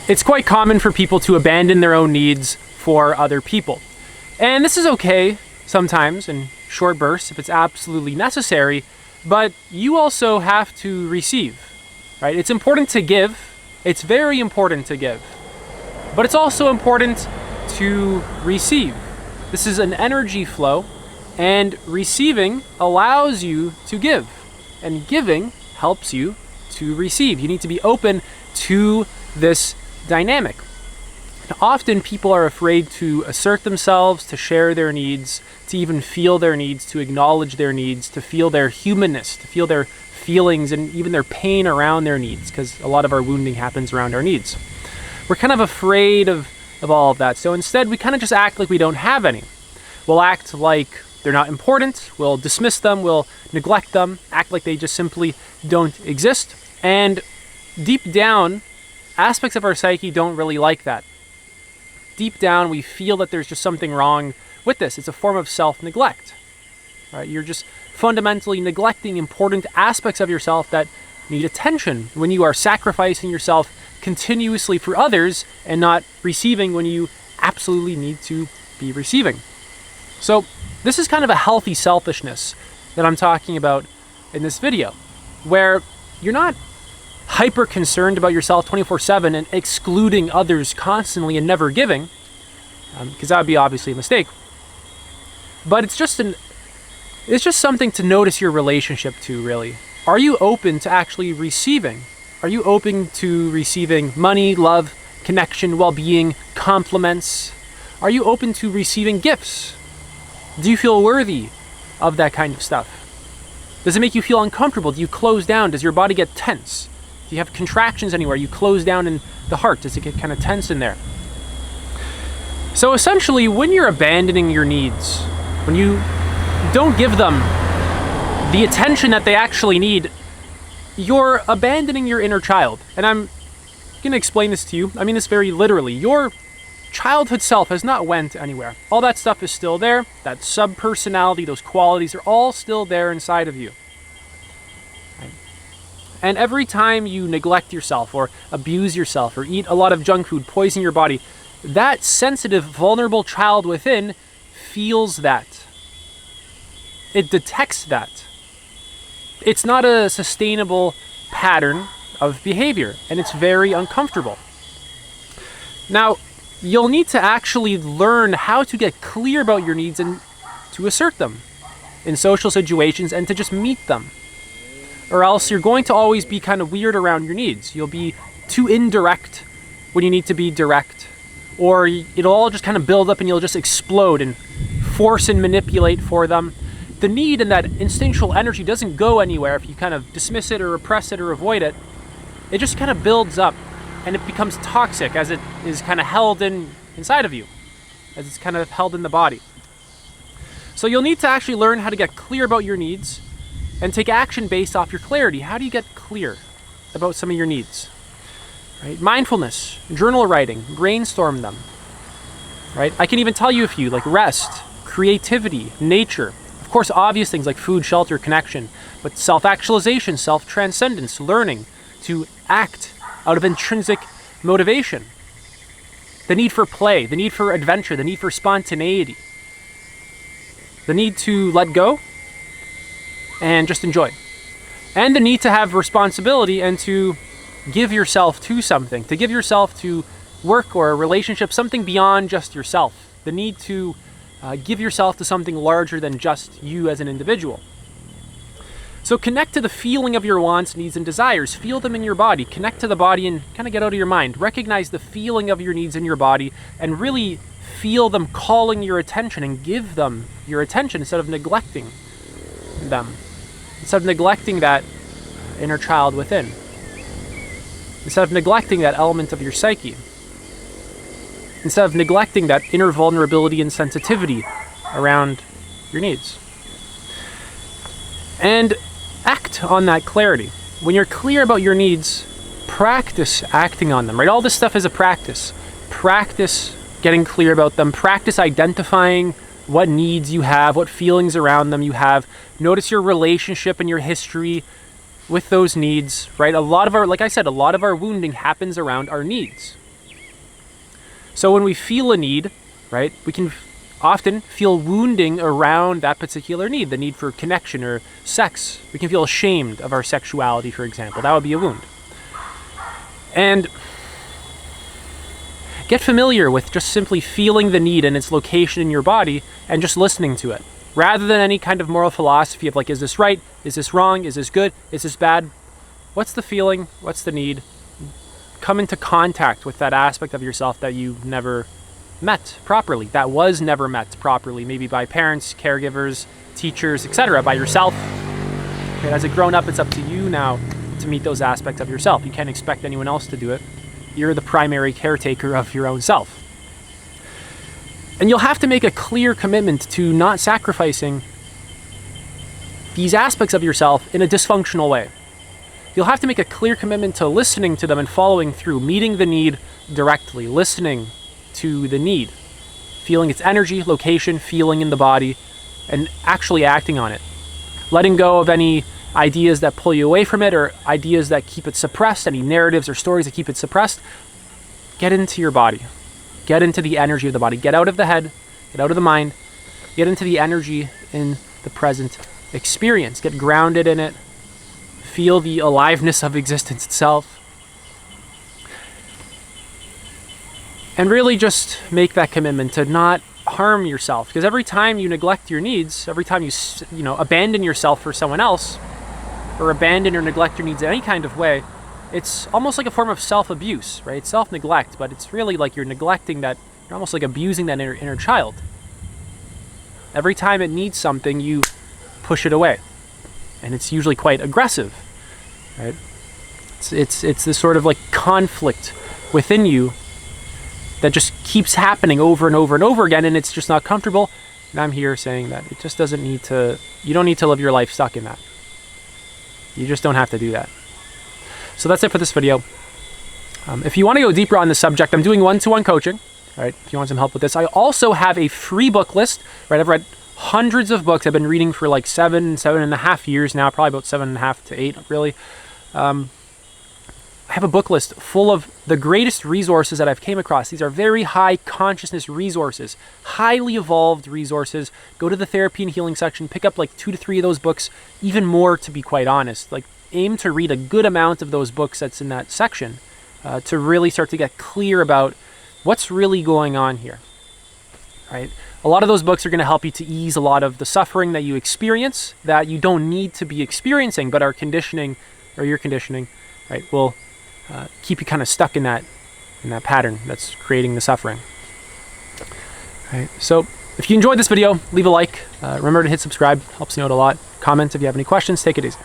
It's quite common for people to abandon their own needs for other people. And this is okay sometimes in short bursts if it's absolutely necessary, but you also have to receive, right? It's important to give. It's very important to give. But it's also important to receive. This is an energy flow, and receiving allows you to give, and giving helps you to receive. You need to be open to this dynamic. Now, often people are afraid to assert themselves, to share their needs, to even feel their needs, to acknowledge their needs, to feel their humanness, to feel their feelings and even their pain around their needs, because a lot of our wounding happens around our needs. We're kind of afraid of all of that. So instead, we kind of just act like we don't have any. We'll act like they're not important. We'll dismiss them. We'll neglect them, act like they just simply don't exist. And deep down, aspects of our psyche don't really like that. Deep down, we feel that there's just something wrong with this. It's a form of self-neglect, right? You're just fundamentally neglecting important aspects of yourself that need attention when you are sacrificing yourself continuously for others and not receiving when you absolutely need to be receiving. So this is kind of a healthy selfishness that I'm talking about in this video, where you're not hyper concerned about yourself 24/7 and excluding others constantly and never giving, because that would be obviously a mistake. But it's just something to notice your relationship to, really. Are you open to actually receiving? Are you open to receiving money, love, connection, well-being, compliments? Are you open to receiving gifts? Do you feel worthy of that kind of stuff? Does it make you feel uncomfortable? Do you close down? Does your body get tense? Do you have contractions anywhere? You close down in the heart. Does it get kind of tense in there? So essentially, when you're abandoning your needs, when you don't give them the attention that they actually need, you're abandoning your inner child. And I'm going to explain this to you. I mean this very literally. Your childhood self has not went anywhere. All that stuff is still there. That sub-personality, those qualities are all still there inside of you. And every time you neglect yourself or abuse yourself or eat a lot of junk food, poison your body, that sensitive, vulnerable child within feels that. It detects that. It's not a sustainable pattern of behavior, and it's very uncomfortable. Now, you'll need to actually learn how to get clear about your needs and to assert them in social situations and to just meet them. Or else you're going to always be kind of weird around your needs. You'll be too indirect when you need to be direct. Or it'll all just kind of build up and you'll just explode and force and manipulate for them. The need and that instinctual energy doesn't go anywhere if you kind of dismiss it or repress it or avoid it. It just kind of builds up and it becomes toxic as it is kind of held inside of you, as it's kind of held in the body. So you'll need to actually learn how to get clear about your needs and take action based off your clarity. How do you get clear about some of your needs? Right? Mindfulness, journal writing, brainstorm them. Right? I can even tell you a few, like rest, creativity, nature. Of course, obvious things like food, shelter, connection, but self-actualization, self-transcendence, learning to act out of intrinsic motivation. The need for play, the need for adventure, the need for spontaneity. The need to let go and just enjoy. And the need to have responsibility and to give yourself to something, to give yourself to work or a relationship, something beyond just yourself. The need to give yourself to something larger than just you as an individual. So connect to the feeling of your wants, needs, and desires. Feel them in your body. Connect to the body and kind of get out of your mind. Recognize the feeling of your needs in your body and really feel them calling your attention and give them your attention instead of neglecting them. Instead of neglecting that inner child within. Instead of neglecting that element of your psyche. Instead of neglecting that inner vulnerability and sensitivity around your needs. And act on that clarity. When you're clear about your needs, practice acting on them, right? All this stuff is a practice. Practice getting clear about them. Practice identifying what needs you have, what feelings around them you have. Notice your relationship and your history with those needs, right? Like I said, a lot of our wounding happens around our needs. So when we feel a need, right, we can often feel wounding around that particular need, the need for connection or sex. We can feel ashamed of our sexuality, for example. That would be a wound. And get familiar with just simply feeling the need and its location in your body and just listening to it. Rather than any kind of moral philosophy of like, is this right? Is this wrong? Is this good? Is this bad? What's the feeling? What's the need? Come into contact with that aspect of yourself that you never met properly, that was never met properly, maybe by parents, caregivers, teachers, etc., by yourself. Okay, as a grown-up, it's up to you now to meet those aspects of yourself. You can't expect anyone else to do it. You're the primary caretaker of your own self. And you'll have to make a clear commitment to not sacrificing these aspects of yourself in a dysfunctional way. You'll have to make a clear commitment to listening to them and following through, meeting the need directly, listening to the need, feeling its energy, location, feeling in the body, and actually acting on it. Letting go of any ideas that pull you away from it or ideas that keep it suppressed, any narratives or stories that keep it suppressed. Get into your body. Get into the energy of the body. Get out of the head, get out of the mind, get into the energy in the present experience. Get grounded in it. Feel the aliveness of existence itself. And really just make that commitment to not harm yourself. Because every time you neglect your needs, every time you abandon yourself for someone else, or abandon or neglect your needs in any kind of way, it's almost like a form of self-abuse, right? Self-neglect, but it's really like you're neglecting that, you're almost like abusing that inner child. Every time it needs something, you push it away. And it's usually quite aggressive, right? It's this sort of like conflict within you that just keeps happening over and over and over again, and it's just not comfortable. And I'm here saying that it just doesn't need to, you don't need to live your life stuck in that. You just don't have to do that. So that's it for this video. If you want to go deeper on the subject, I'm doing one-to-one coaching, right? If you want some help with this. I also have a free book list, right? I've read hundreds of books. I've been reading for like 7.5 years now, probably about 7.5 to 8, really. I have a book list full of the greatest resources that I've came across. These are very high consciousness resources, highly evolved resources. Go to the therapy and healing section, pick up like 2 to 3 of those books, even more to be quite honest. Like aim to read a good amount of those books that's in that section to really start to get clear about what's really going on here, right? A lot of those books are going to help you to ease a lot of the suffering that you experience that you don't need to be experiencing, but our conditioning or your conditioning, right, will keep you kind of stuck in that pattern that's creating the suffering. Right. So if you enjoyed this video, leave a like. Remember to hit subscribe, helps me out a lot. Comment if you have any questions. Take it easy.